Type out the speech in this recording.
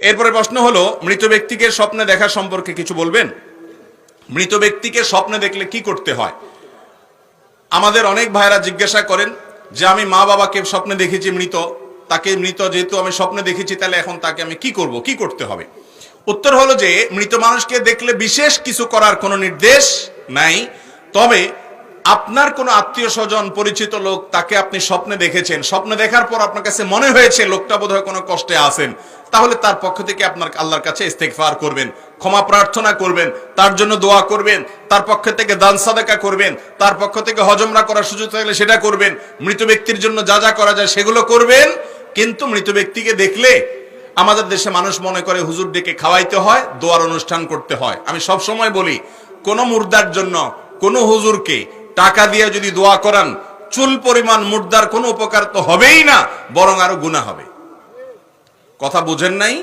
এরপরে প্রশ্ন হলো, মৃত ব্যক্তিকে স্বপ্নে দেখা সম্পর্কে কিছু বলবেন। মৃত ব্যক্তিকে স্বপ্নে দেখলে কি করতে হয়? আমাদের অনেক ভাইরা জিজ্ঞাসা করেন যে আমি মা বাবাকে স্বপ্নে দেখেছি মৃত, তাকে মৃত যেহেতু আমি স্বপ্নে দেখেছি, তাহলে এখন তাকে আমি কি করব, কি করতে হবে? উত্তর হলো যে মৃত মানুষকে দেখলে বিশেষ কিছু করার কোনো নির্দেশ নাই। তবে আপনার কোনো আত্মীয় স্বজন পরিচিত লোক, তাকে আপনি স্বপ্নে দেখেছেন, স্বপ্নে দেখার পর আপনার কাছে মনে হয়েছে লোকটা বোধহয় কোনো কষ্টে আছেন, তাহলে তার পক্ষ থেকে আপনার আল্লাহর কাছে ইস্তেগফার করবেন, ক্ষমা প্রার্থনা করবেন, তার জন্য দোয়া করবেন, তার পক্ষ থেকে দান সাদাকা করবেন, তার পক্ষ থেকে হজ উমরা করার সুযোগ থাকলে সেটা করবেন, মৃত ব্যক্তির জন্য যা যা করা যায় সেগুলো করবেন। কিন্তু মৃত ব্যক্তিকে দেখলে আমাদের দেশে মানুষ মনে করে হুজুর ডেকে খাওয়াইতে হয়, দোয়ার অনুষ্ঠান করতে হয়। আমি সব সময় বলি, কোন মুর্দার জন্য কোন হুজুরকে টাকা দিয়ে যদি দোয়া করান, চুল পরিমাণ মুর্দার কোনো উপকার তো হবেই না, বরং আরো গুনাহ হবে। কথা বুঝেন নাই?